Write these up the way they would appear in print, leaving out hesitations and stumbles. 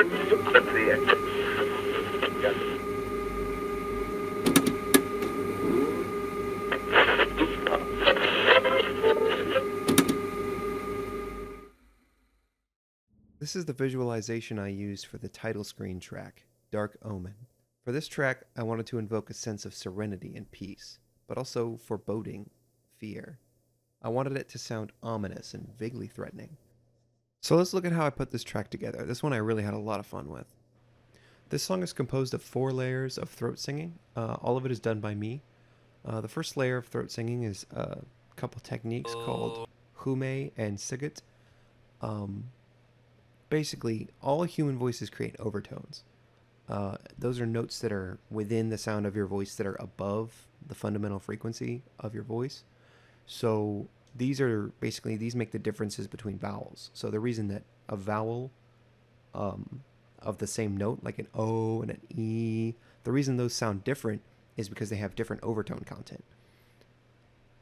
This is the visualization I used for the title screen track, Dark Omen. For this track, I wanted to invoke a sense of serenity and peace, but also foreboding, fear. I wanted it to sound ominous and vaguely threatening. So let's look at how I put this track together. This one I really had a lot of fun with. This song is composed of 4 layers of throat singing. All of it is done by me. The first layer of throat singing is a couple techniques called Hume and Sigut. Basically, all human voices create overtones. Those are notes that are within the sound of your voice that are above the fundamental frequency of your voice. So these make the differences between vowels. So the reason that a vowel of the same note, like an O and an E, the reason those sound different is because they have different overtone content.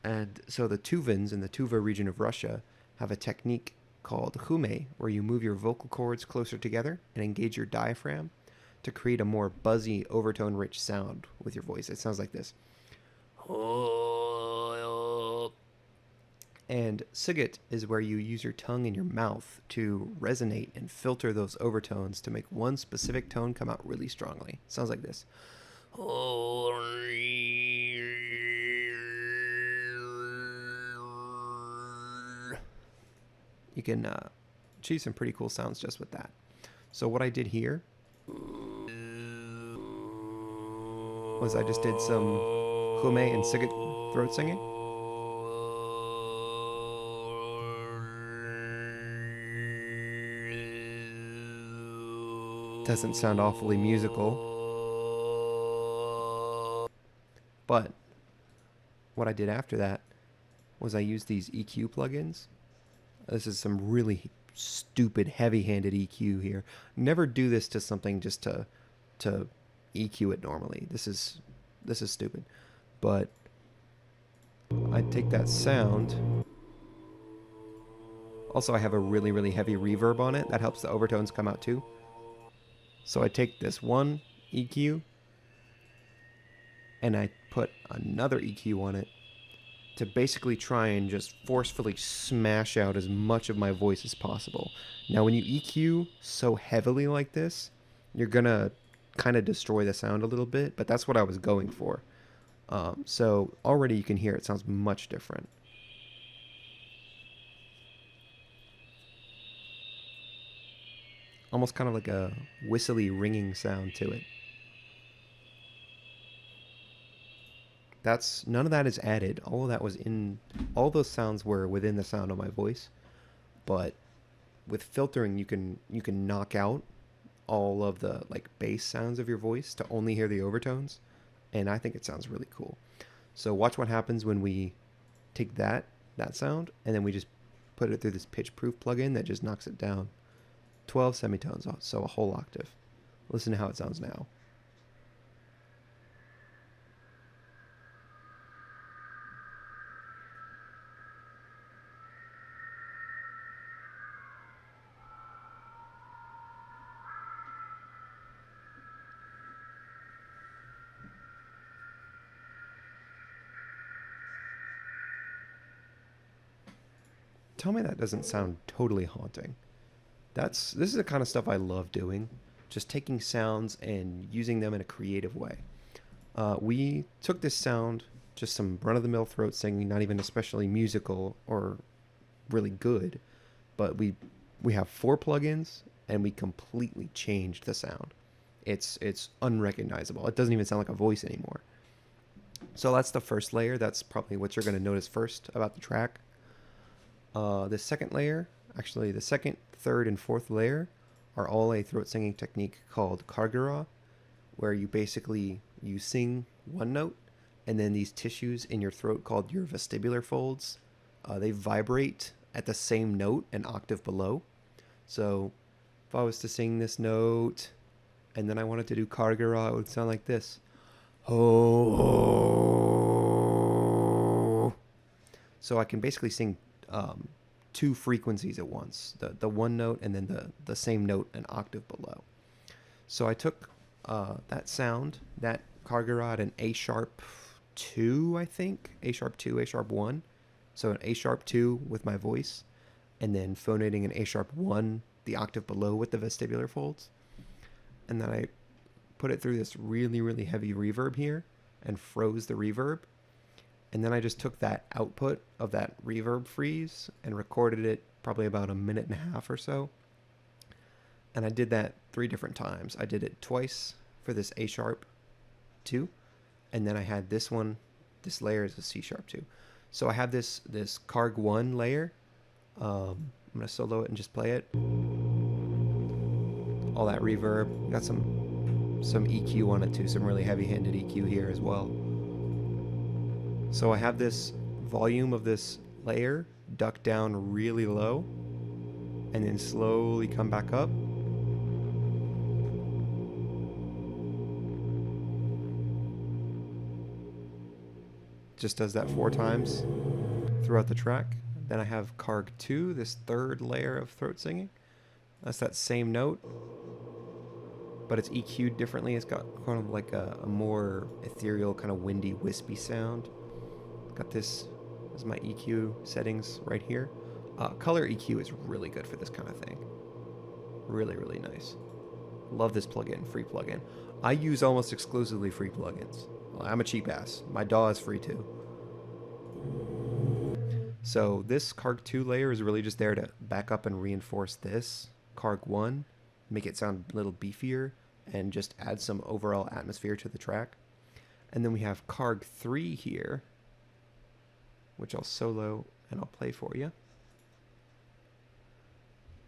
And so the Tuvans in the Tuva region of Russia have a technique called Hume, where you move your vocal cords closer together and engage your diaphragm to create a more buzzy, overtone-rich sound with your voice. It sounds like this. And Sigut is where you use your tongue and your mouth to resonate and filter those overtones to make one specific tone come out really strongly. It sounds like this. You can achieve some pretty cool sounds just with that. So what I did here was I just did some Hume and Sigut throat singing. Doesn't sound awfully musical. But what I did after that was I used these EQ plugins. This is some really stupid, heavy-handed EQ here. Never do this to something just to EQ it normally. This is stupid. But I take that sound. Also, I have a really, really heavy reverb on it. That helps the overtones come out too. So I take this one EQ and I put another EQ on it to basically try and just forcefully smash out as much of my voice as possible. Now, when you EQ so heavily like this, you're gonna kind of destroy the sound a little bit, but that's what I was going for. So already you can hear it sounds much different. Almost kind of like a whistly ringing sound to it. None of that is added. All of that was in, all those sounds were within the sound of my voice. But with filtering, you can knock out all of the like bass sounds of your voice to only hear the overtones, and I think it sounds really cool. So watch what happens when we take that sound and then we just put it through this pitch proof plugin that just knocks it down 12 semitones, so a whole octave. Listen to how it sounds now. Tell me that doesn't sound totally haunting. This is the kind of stuff I love doing, just taking sounds and using them in a creative way. We took this sound, just some run-of-the-mill throat singing, not even especially musical or really good, but we have 4 plugins and we completely changed the sound. It's unrecognizable. It doesn't even sound like a voice anymore. So that's the first layer. That's probably what you're going to notice first about the track. The second layer, actually the second, third, and fourth layer are all a throat singing technique called kargara, where you sing one note, and then these tissues in your throat called your vestibular folds, they vibrate at the same note an octave below. So if I was to sing this note and then I wanted to do kargara, it would sound like this. Oh. So I can basically sing 2 frequencies at once, the one note and then the same note an octave below. So I took that sound, that Kargarad, an A sharp 2, I think. A sharp 2, A sharp 1. So an A sharp 2 with my voice, and then phonating an A sharp 1, the octave below with the vestibular folds. And then I put it through this really, really heavy reverb here and froze the reverb. And then I just took that output of that reverb freeze and recorded it probably about a minute and a half or so. And I did that 3 different times. I did it twice for this A sharp 2, and then I had this one, this layer is a C sharp 2. So I have this Karg 1 layer. I'm going to solo it and just play it. All that reverb. Got some EQ on it too, some really heavy-handed EQ here as well. So I have this volume of this layer duck down really low and then slowly come back up. Just does that 4 times throughout the track. Then I have Karg 2, this third layer of throat singing. That's that same note, but it's EQ'd differently. It's got kind of like a more ethereal, kind of windy, wispy sound. Got this as my EQ settings right here. Color EQ is really good for this kind of thing. Really, really nice. Love this plugin, free plugin. I use almost exclusively free plugins. I'm a cheap ass. My DAW is free too. So this Karg 2 layer is really just there to back up and reinforce this Karg 1, make it sound a little beefier, and just add some overall atmosphere to the track. And then we have Karg 3 here, which I'll solo and I'll play for you.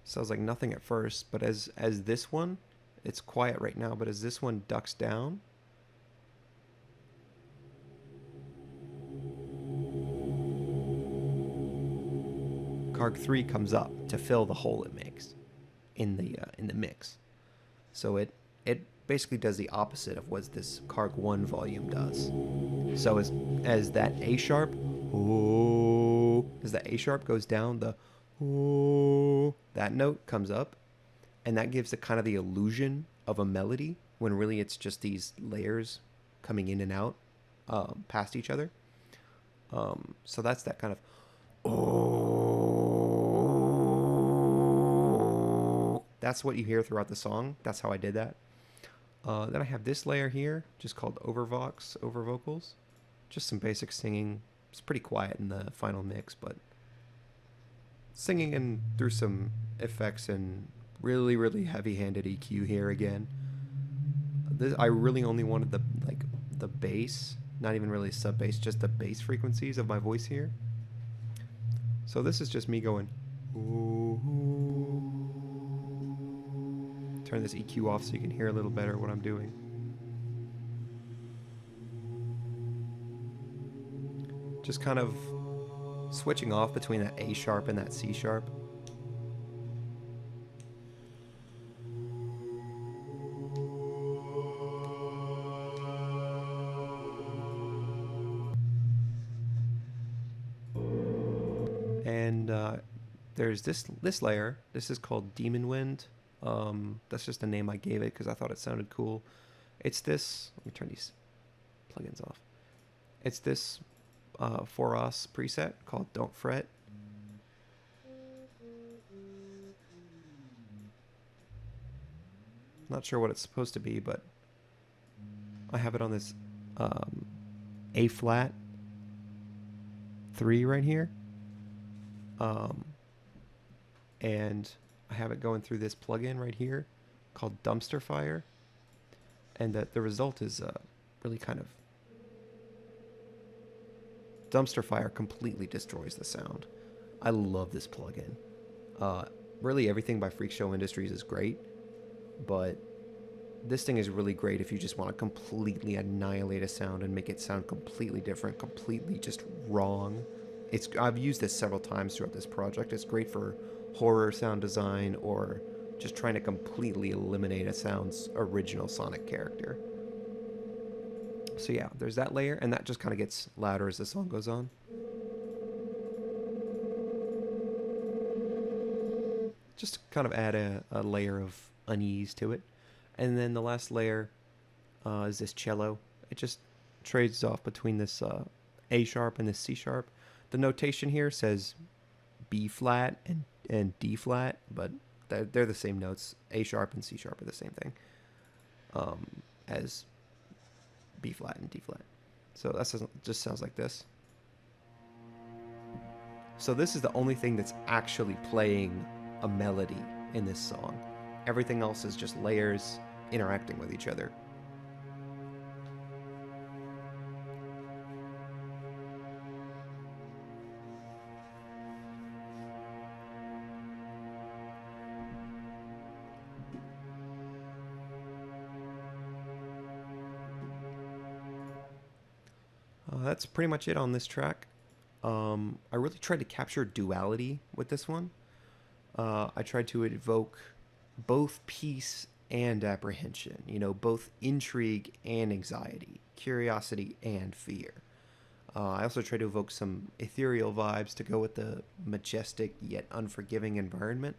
Sounds like nothing at first, but as this one, it's quiet right now, but as this one ducks down, Karg 3 comes up to fill the hole it makes in the mix. So it basically does the opposite of what this Karg 1 volume does. So as that A sharp, as that A sharp goes down, the that note comes up, and that gives it kind of the illusion of a melody when really it's just these layers coming in and out past each other. So that's that kind of that's what you hear throughout the song. That's how I did that. Then I have this layer here, just called over vocals. Just some basic singing. It's pretty quiet in the final mix, but singing and through some effects and really, really heavy-handed EQ here again. I really only wanted the bass, not even really sub bass, just the bass frequencies of my voice here. So this is just me going. Turn this EQ off so you can hear a little better what I'm doing. Just kind of switching off between that A sharp and that C sharp. And there's this layer. This is called Demon Wind. That's just the name I gave it because I thought it sounded cool. It's this. Let me turn these plugins off. It's this for us preset called Don't Fret. Not sure what it's supposed to be, but I have it on this A flat 3 right here. And I have it going through this plugin right here called Dumpster Fire. And the result is really kind of... Dumpster Fire completely destroys the sound. I love this plugin. Really everything by Freak Show Industries is great, but this thing is really great if you just want to completely annihilate a sound and make it sound completely different, completely just wrong. I've used this several times throughout this project. It's great for horror sound design or just trying to completely eliminate a sound's original sonic character. So yeah, there's that layer, and that just kind of gets louder as the song goes on. Just kind of add a layer of unease to it. And then the last layer is this cello. It just trades off between this A sharp and this C sharp. The notation here says B flat and D flat, but they're the same notes. A sharp and C sharp are the same thing as B flat and D flat. So that just sounds like this. So this is the only thing that's actually playing a melody in this song. Everything else is just layers interacting with each other. That's pretty much it on this track. I really tried to capture duality with this one. I tried to evoke both peace and apprehension, both intrigue and anxiety, curiosity and fear. I also tried to evoke some ethereal vibes to go with the majestic yet unforgiving environment,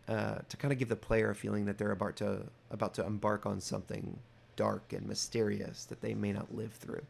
to kind of give the player a feeling that they're about to embark on something dark and mysterious that they may not live through.